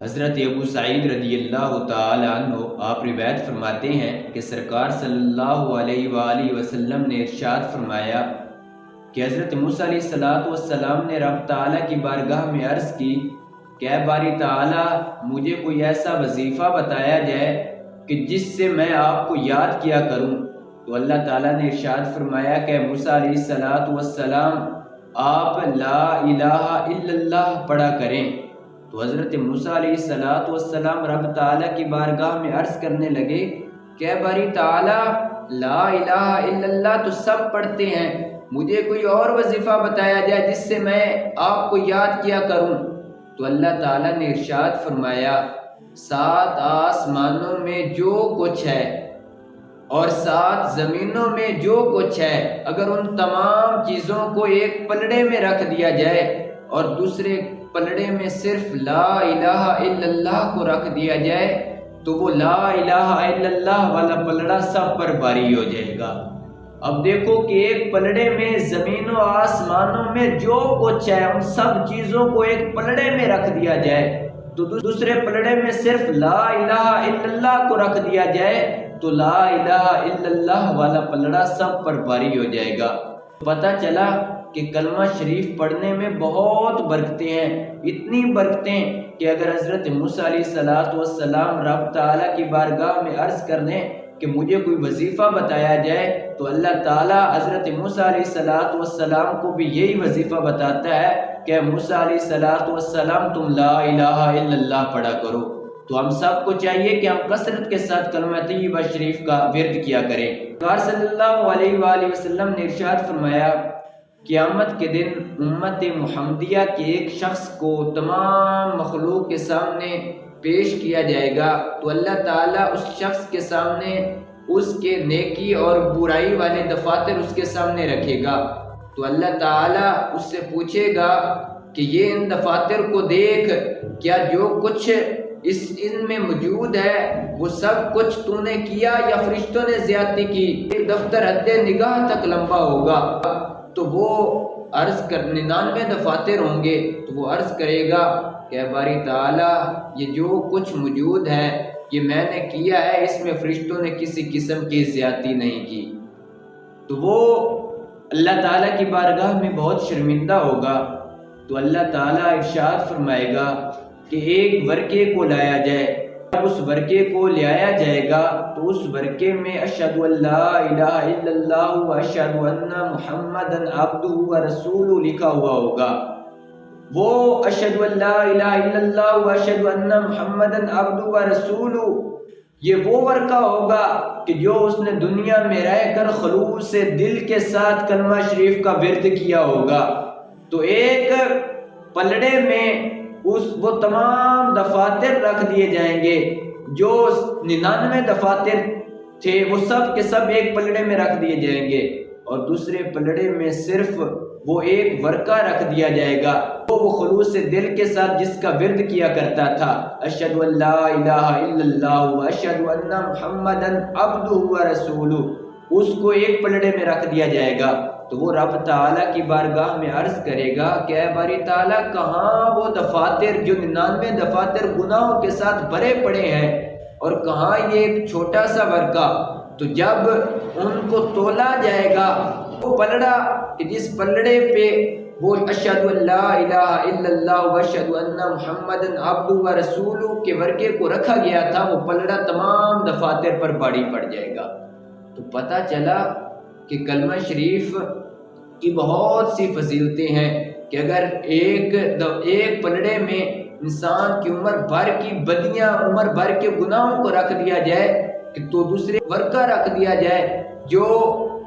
حضرت ابو سعید رضی اللہ تعالی عنہ آپ روایت فرماتے ہیں کہ سرکار صلی اللہ علیہ وآلہ وسلم نے ارشاد فرمایا کہ حضرت موسیٰ علیہ السلام نے رب تعالیٰ کی بارگاہ میں عرض کی کہ اے باری تعالیٰ مجھے کوئی ایسا وظیفہ بتایا جائے کہ جس سے میں آپ کو یاد کیا کروں۔ تو اللہ تعالیٰ نے ارشاد فرمایا کہ موسیٰ علیہ السلام آپ لا الہ الا اللہ پڑھا کریں۔ تو حضرت موسیٰ علیہ السلام رب تعالیٰ کی بارگاہ میں عرض کرنے لگے کہ اے باری تعالیٰ لا الہ الا اللہ تو سب پڑھتے ہیں، مجھے کوئی اور وظیفہ بتایا جائے جس سے میں آپ کو یاد کیا کروں۔ تو اللہ تعالیٰ نے ارشاد فرمایا 7 آسمانوں میں جو کچھ ہے اور 7 زمینوں میں جو کچھ ہے، اگر ان تمام چیزوں کو ایک پلڑے میں رکھ دیا جائے اور دوسرے پلڑے میں صرف لا الہ الا اللہ کو رکھ دیا جائے تو وہ لا الہ الا اللہ والا پلڑا سب پر باری ہو جائے گا۔ اب دیکھو کہ ایک پلڑے میں زمین و آسمانوں میں جو کچھ ہے ان سب چیزوں کو ایک پلڑے میں رکھ دیا جائے تو دوسرے پلڑے میں صرف لا الہ الا اللہ کو رکھ دیا جائے تو لا الہ الا اللہ والا پلڑا سب پر باری ہو جائے گا۔ پتہ چلا کہ کلمہ شریف پڑھنے میں بہت برکتیں ہیں، اتنی برکتیں کہ اگر حضرت موسیٰ علیہ السلام رب تعالیٰ کی بارگاہ میں عرض کرنے کہ مجھے کوئی وظیفہ بتایا جائے تو اللہ تعالیٰ حضرت موسیٰ علیہ السلام کو بھی یہی وظیفہ بتاتا ہے کہ موسیٰ علیہ السلام تم لا الہ الا اللہ پڑھا کرو۔ تو ہم سب کو چاہیے کہ ہم کثرت کے ساتھ کلمہ طیبہ شریف کا ورد کیا کریں۔ سرکار صلی اللہ علیہ وآلہ وسلم نے ارشاد فرمایا قیامت کے دن امت محمدیہ کے ایک شخص کو تمام مخلوق کے سامنے پیش کیا جائے گا تو اللہ تعالیٰ اس شخص کے سامنے اس کے نیکی اور برائی والے دفاتر اس کے سامنے رکھے گا۔ تو اللہ تعالیٰ اس سے پوچھے گا کہ یہ ان دفاتر کو دیکھ، کیا جو کچھ ان میں موجود ہے وہ سب کچھ تو نے کیا یا فرشتوں نے زیادتی کی؟ ایک دفتر حد نگاہ تک لمبا ہوگا تو وہ عرض کر 99 دفاتر ہوں گے تو وہ عرض کرے گا کہ اے باری تعالیٰ یہ جو کچھ موجود ہے یہ میں نے کیا ہے، اس میں فرشتوں نے کسی قسم کی زیادتی نہیں کی۔ تو وہ اللہ تعالیٰ کی بارگاہ میں بہت شرمندہ ہوگا۔ تو اللہ تعالیٰ ارشاد فرمائے گا کہ ایک ورقے کو لایا جائے، جب اس ورقے کو لایا جائے گا تو اس ورقے میں اشہد ان لا الہ الا اللہ و اشہد ان محمدا عبدہ و رسولہ لکھا ہوا ہوگا۔ وہ اشہد ان لا الہ الا اللہ و اشہد ان محمدا عبدہ و رسولہ یہ وہ ورقہ ہوگا کہ جو اس نے دنیا میں رہ کر خلوص سے دل کے ساتھ کلمہ شریف کا ورد کیا ہوگا۔ تو ایک پلڑے میں وہ تمام دفاتر رکھ دیے جائیں گے، جو 99 دفاتر تھے وہ سب کے سب ایک پلڑے میں رکھ دیے جائیں گے اور دوسرے پلڑے میں صرف وہ ایک ورقہ رکھ دیا جائے گا، وہ خلوص سے دل کے ساتھ جس کا ورد کیا کرتا تھا اشہد ان لا الہ الا اللہ و اشہد ان محمدا عبدہ و رسولہ، اس کو ایک پلڑے میں رکھ دیا جائے گا۔ تو وہ رب تعالیٰ کی بارگاہ میں عرض کرے گا کہ اے باری تعالیٰ کہاں وہ دفاتر جو 99 دفاتر گناہوں کے ساتھ بھرے پڑے ہیں اور کہاں یہ ایک چھوٹا سا ورقہ؟ تو جب ان کو تولا جائے گا وہ پلڑا کہ جس پلڑے پہ وہ اشہد ان لا الہ الا اللہ و اشہد ان محمدا عبدہ و رسولہ کے ورقے کو رکھا گیا تھا، وہ پلڑا تمام دفاتر پر بھاری پڑ جائے گا۔ تو پتہ چلا کہ کلمہ شریف کی بہت سی فضیلتیں ہیں کہ اگر ایک پلڑے میں انسان کی عمر بھر کی بدیاں، عمر بھر کے گناہوں کو رکھ دیا جائے تو دوسرے ورقہ رکھ دیا جائے جو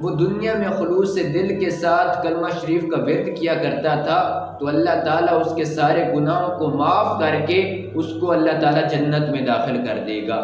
وہ دنیا میں خلوص سے دل کے ساتھ کلمہ شریف کا ورد کیا کرتا تھا تو اللہ تعالیٰ اس کے سارے گناہوں کو معاف کر کے اس کو اللہ تعالیٰ جنت میں داخل کر دے گا۔